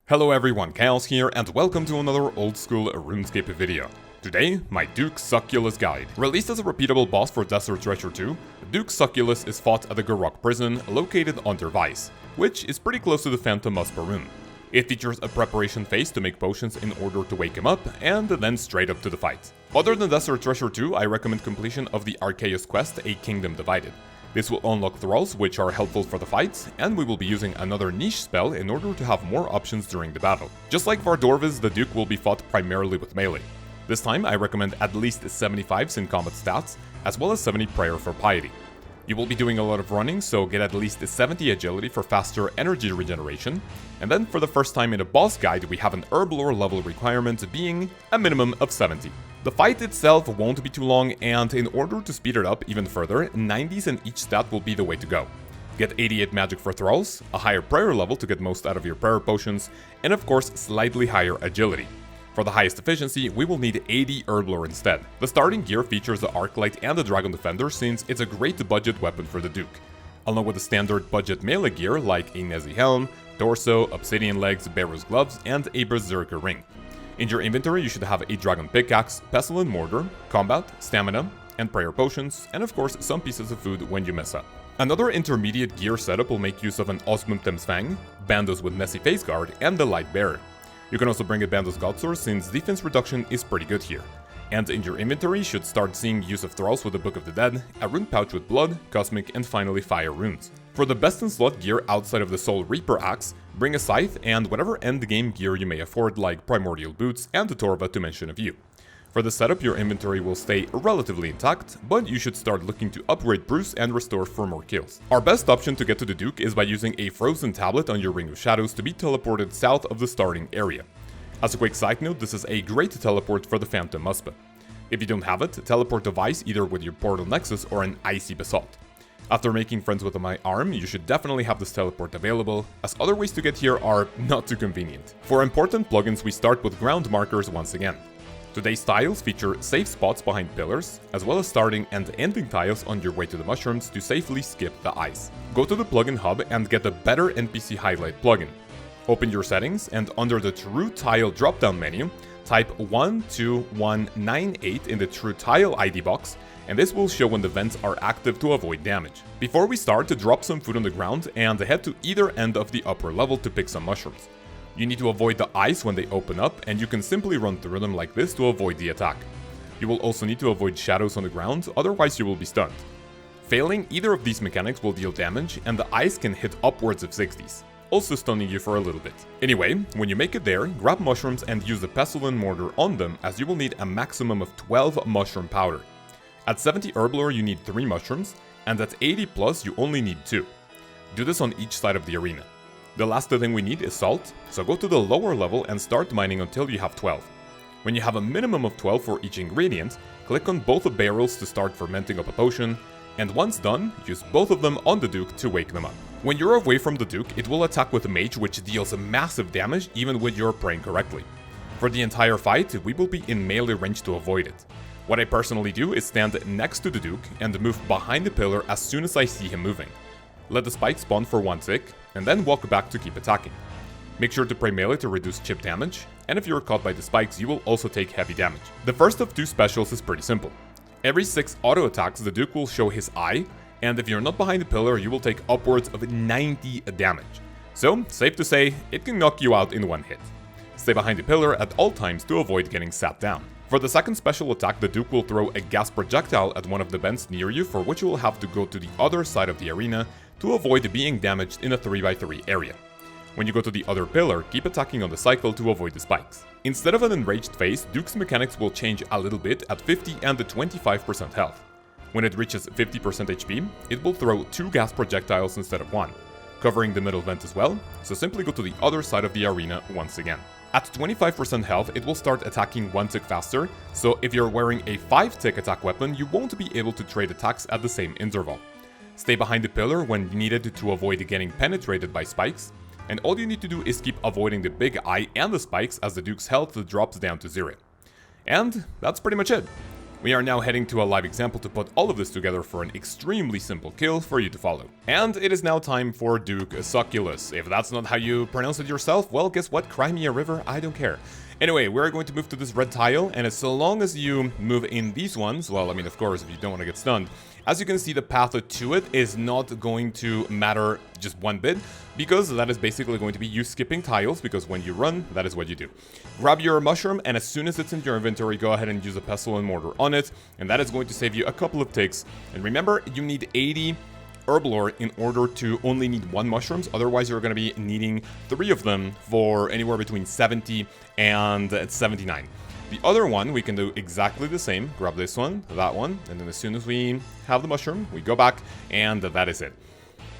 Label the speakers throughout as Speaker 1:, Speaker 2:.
Speaker 1: Hello everyone, Chaos here, and welcome to another old school RuneScape video. Today, my Duke Sucellus guide. Released as a repeatable boss for Desert Treasure 2, Duke Sucellus is fought at the Garrock prison located under Vice, which is pretty close to the Phantom Muspa rune. It features a preparation phase to make potions in order to wake him up, and then straight up to the fight. Other than Desert Treasure 2, I recommend completion of the Arceus quest, A Kingdom Divided. This will unlock thralls, which are helpful for the fights, and we will be using another niche spell in order to have more options during the battle. Just like Vardorvis, the Duke will be fought primarily with melee. This time I recommend at least 75 in combat stats, as well as 70 prayer for piety. You will be doing a lot of running, so get at least 70 agility for faster energy regeneration, and then for the first time in a boss guide we have an herb lore level requirement being a minimum of 70. The fight itself won't be too long, and in order to speed it up even further, 90s in each stat will be the way to go. Get 88 magic for thralls, a higher prayer level to get most out of your prayer potions, and of course slightly higher agility. For the highest efficiency, we will need 80 herb lore instead. The starting gear features the Arclight and the Dragon Defender since it's a great budget weapon for the Duke, along with the standard budget melee gear like a Nezi helm, torso, obsidian legs, Bearer's gloves, and a Berserker ring. In your inventory you should have a Dragon Pickaxe, Pestle and Mortar, Combat, Stamina, and Prayer Potions, and of course some pieces of food when you mess up. Another intermediate gear setup will make use of an Osmundtem's Fang, Bandos with Nessie Face Guard, and the Light Bearer. You can also bring a Bandos Godsword since defense reduction is pretty good here. And in your inventory you should start seeing use of thralls with the Book of the Dead, a rune pouch with blood, cosmic, and finally fire runes. For the best in slot gear outside of the Soul Reaper axe, bring a scythe and whatever endgame gear you may afford like primordial boots and the Torva to mention a few. For the setup your inventory will stay relatively intact, but you should start looking to upgrade Bruce and restore for more kills. Our best option to get to the Duke is by using a frozen tablet on your Ring of Shadows to be teleported south of the starting area. As a quick side note, this is a great teleport for the Phantom Muspa. If you don't have it, teleport to Vice either with your Portal Nexus or an Icy Basalt. After making friends with my arm, you should definitely have this teleport available, as other ways to get here are not too convenient. For important plugins we start with ground markers once again. Today's tiles feature safe spots behind pillars, as well as starting and ending tiles on your way to the mushrooms to safely skip the ice. Go to the plugin hub and get the Better NPC Highlight plugin. Open your settings and under the True Tile drop-down menu, type 12198 in the True Tile ID box, and this will show when the vents are active to avoid damage. Before we start, drop some food on the ground and head to either end of the upper level to pick some mushrooms. You need to avoid the ice when they open up, and you can simply run through them like this to avoid the attack. You will also need to avoid shadows on the ground, otherwise you will be stunned. Failing either of these mechanics will deal damage, and the ice can hit upwards of 60s, also stunning you for a little bit. Anyway, when you make it there, grab mushrooms and use the Pestle and Mortar on them, as you will need a maximum of 12 mushroom powder. At 70 herb lore you need 3 mushrooms, and at 80 plus you only need 2. Do this on each side of the arena. The last thing we need is salt, so go to the lower level and start mining until you have 12. When you have a minimum of 12 for each ingredient, click on both the barrels to start fermenting up a potion, and once done, use both of them on the Duke to wake them up. When you're away from the Duke, it will attack with a Mage, which deals massive damage even when you're praying correctly. For the entire fight, we will be in melee range to avoid it. What I personally do is stand next to the Duke and move behind the pillar as soon as I see him moving. Let the spike spawn for 1 tick, and then walk back to keep attacking. Make sure to pray melee to reduce chip damage, and if you're caught by the spikes you will also take heavy damage. The first of 2 specials is pretty simple. Every 6 auto attacks the Duke will show his eye, and if you're not behind the pillar you will take upwards of 90 damage. So, safe to say, it can knock you out in 1 hit. Stay behind the pillar at all times to avoid getting sat down. For the second special attack, the Duke will throw a gas projectile at one of the vents near you, for which you will have to go to the other side of the arena to avoid being damaged in a 3x3 area. When you go to the other pillar, keep attacking on the cycle to avoid the spikes. Instead of an enraged phase, Duke's mechanics will change a little bit at 50 and 25% health. When it reaches 50% HP, it will throw 2 gas projectiles instead of 1, covering the middle vent as well, so simply go to the other side of the arena once again. At 25% health, it will start attacking 1 tick faster, so if you're wearing a 5 tick attack weapon, you won't be able to trade attacks at the same interval. Stay behind the pillar when needed to avoid getting penetrated by spikes, and all you need to do is keep avoiding the big eye and the spikes as the Duke's health drops down to 0. And that's pretty much it. We are now heading to a live example to put all of this together for an extremely simple kill for you to follow. And it is now time for Duke Sucellus. If that's not how you pronounce it yourself, well, guess what? Cry me a river, I don't care. Anyway, we're going to move to this red tile, and as long as you move in these ones, well, I mean, of course, if you don't want to get stunned, as you can see, the path to it is not going to matter just one bit, because that is basically going to be you skipping tiles, because when you run, that is what you do. Grab your mushroom, and as soon as it's in your inventory, go ahead and use a pestle and mortar on it, and that is going to save you a couple of ticks. And remember, you need 80 herbal ore in order to only need 1 mushrooms, otherwise you're going to be needing 3 of them for anywhere between 70 and 79. The other one, we can do exactly the same. Grab this one, that one, and then as soon as we have the mushroom, we go back, and that is it.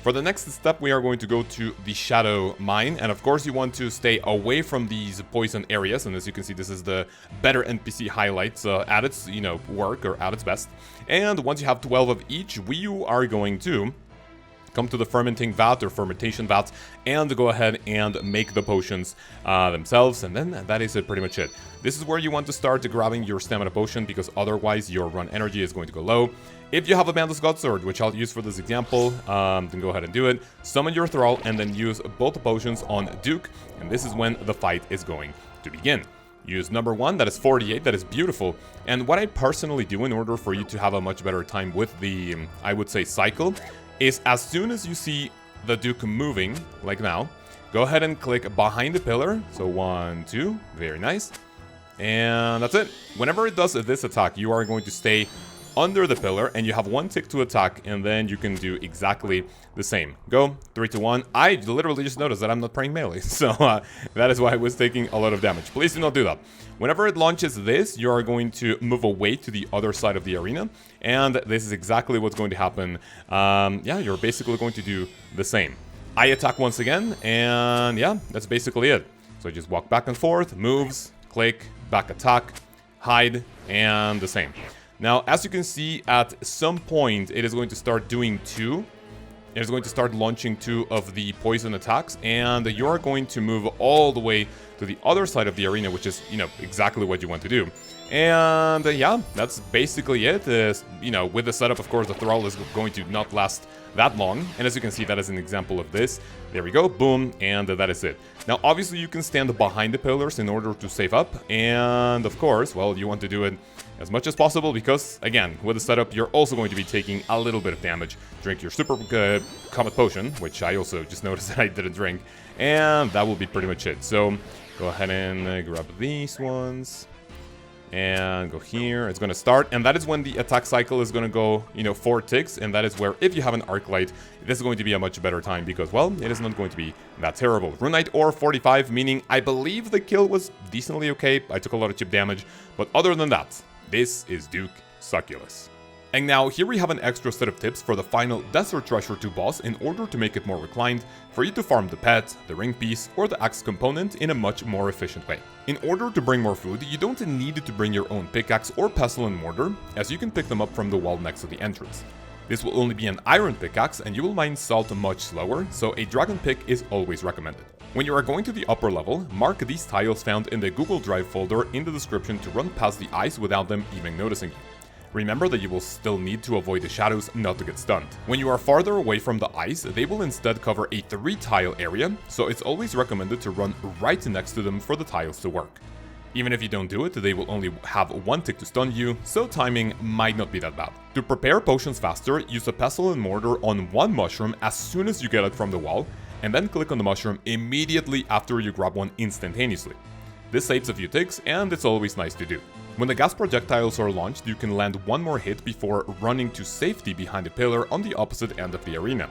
Speaker 1: For the next step, we are going to go to the shadow mine, and of course you want to stay away from these poison areas, and as you can see, this is the better NPC highlights at its, work, or at its best. And once you have 12 of each, we are going to come to the fermenting vat or fermentation vat and go ahead and make the potions themselves, and then that is pretty much it. This is where you want to start grabbing your stamina potion, because otherwise your run energy is going to go low. If you have a Bandless God Sword, which I'll use for this example, then go ahead and do it. Summon your Thrall and then use both the potions on Duke, and this is when the fight is going to begin. Use number 1, that is 48, that is beautiful. And what I personally do in order for you to have a much better time with the, I would say, cycle, is as soon as you see the Duke moving, like now, go ahead and click behind the pillar. So 1, 2, very nice. And that's it. Whenever it does this attack, you are going to stay under the pillar, and you have 1 tick to attack, and then you can do exactly the same. Go, 3, 2, 1. I literally just noticed that I'm not praying melee, so that is why I was taking a lot of damage. Please do not do that. Whenever it launches this, you are going to move away to the other side of the arena, and this is exactly what's going to happen. Yeah, you're basically going to do the same. I attack once again, and yeah, that's basically it. So just walk back and forth, moves, click, back attack, hide, and the same. Now, as you can see, at some point, it is going to start doing 2. It is going to start launching 2 of the poison attacks, and you're going to move all the way to the other side of the arena, which is, exactly what you want to do. And yeah, that's basically it. With the setup, of course, the Thrall is going to not last that long. And as you can see, that is an example of this. There we go, boom, and that is it. Now, obviously, you can stand behind the pillars in order to save up. And of course, well, you want to do it as much as possible because, again, with the setup, you're also going to be taking a little bit of damage. Drink your super Comet Potion, which I also just noticed that I didn't drink. And that will be pretty much it. So go ahead and grab these ones. And go here, it's going to start, and that is when the attack cycle is going to go, 4 ticks, and that is where, if you have an arc light, this is going to be a much better time, because, well, it is not going to be that terrible. Runelite ore 45, meaning I believe the kill was decently okay. I took a lot of chip damage, but other than that, this is Duke Sucellus. And now, here we have an extra set of tips for the final Desert Treasure 2 boss in order to make it more reclined, for you to farm the pet, the ring piece, or the axe component in a much more efficient way. In order to bring more food, you don't need to bring your own pickaxe or pestle and mortar, as you can pick them up from the wall next to the entrance. This will only be an iron pickaxe, and you will mine salt much slower, so a dragon pick is always recommended. When you are going to the upper level, mark these tiles found in the Google Drive folder in the description to run past the ice without them even noticing you. Remember that you will still need to avoid the shadows not to get stunned. When you are farther away from the ice, they will instead cover a 3-tile area, so it's always recommended to run right next to them for the tiles to work. Even if you don't do it, they will only have 1 tick to stun you, so timing might not be that bad. To prepare potions faster, use a pestle and mortar on 1 mushroom as soon as you get it from the wall, and then click on the mushroom immediately after you grab one instantaneously. This saves a few ticks, and it's always nice to do. When the gas projectiles are launched, you can land 1 more hit before running to safety behind a pillar on the opposite end of the arena.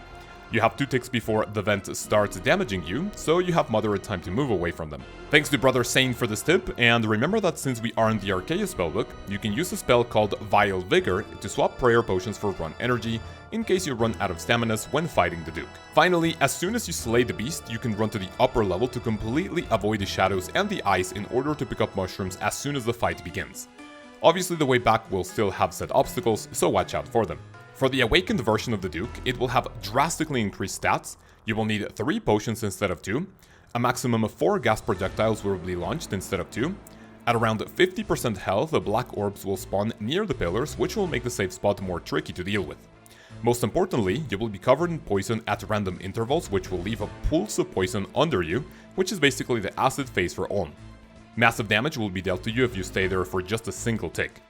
Speaker 1: You have 2 ticks before the vent starts damaging you, so you have moderate time to move away from them. Thanks to Brother Sane for this tip, and remember that since we are in the Archaea spellbook, you can use a spell called Vile Vigor to swap prayer potions for run energy, in case you run out of stamina when fighting the Duke. Finally, as soon as you slay the beast, you can run to the upper level to completely avoid the shadows and the ice in order to pick up mushrooms as soon as the fight begins. Obviously, the way back will still have set obstacles, so watch out for them. For the awakened version of the Duke, it will have drastically increased stats. You will need 3 potions instead of 2, a maximum of 4 gas projectiles will be launched instead of 2, At around 50% health, the black orbs will spawn near the pillars, which will make the safe spot more tricky to deal with. Most importantly, you will be covered in poison at random intervals, which will leave a pulse of poison under you, which is basically the acid phase for On. Massive damage will be dealt to you if you stay there for just a single tick.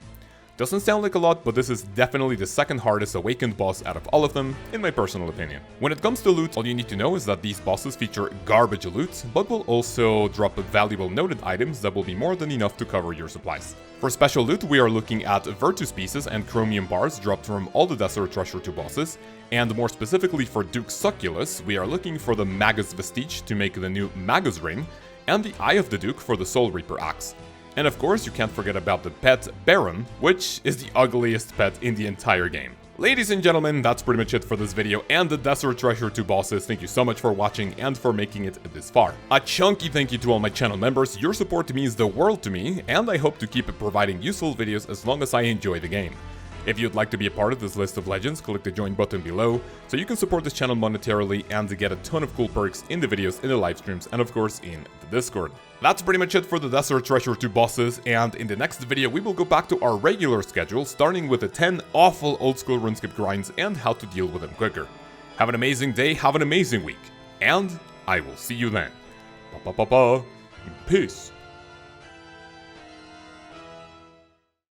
Speaker 1: Doesn't sound like a lot, but this is definitely the second hardest awakened boss out of all of them, in my personal opinion. When it comes to loot, all you need to know is that these bosses feature garbage loot, but will also drop valuable noted items that will be more than enough to cover your supplies. For special loot, we are looking at Virtus pieces and chromium bars dropped from all the Desert Treasure 2 bosses, and more specifically for Duke Sucellus, we are looking for the Magus Vestige to make the new Magus Ring, and the Eye of the Duke for the Soul Reaper axe. And of course, you can't forget about the pet Baron, which is the ugliest pet in the entire game. Ladies and gentlemen, that's pretty much it for this video and the Desert Treasure 2 bosses. Thank you so much for watching and for making it this far. A chunky thank you to all my channel members. Your support means the world to me, and I hope to keep providing useful videos as long as I enjoy the game. If you'd like to be a part of this list of legends, click the join button below, so you can support this channel monetarily and get a ton of cool perks in the videos, in the live streams, and of course in the Discord. That's pretty much it for the Desert Treasure 2 bosses, and in the next video we will go back to our regular schedule, starting with the 10 awful old school RuneScape grinds and how to deal with them quicker. Have an amazing day, have an amazing week, and I will see you then. Peace.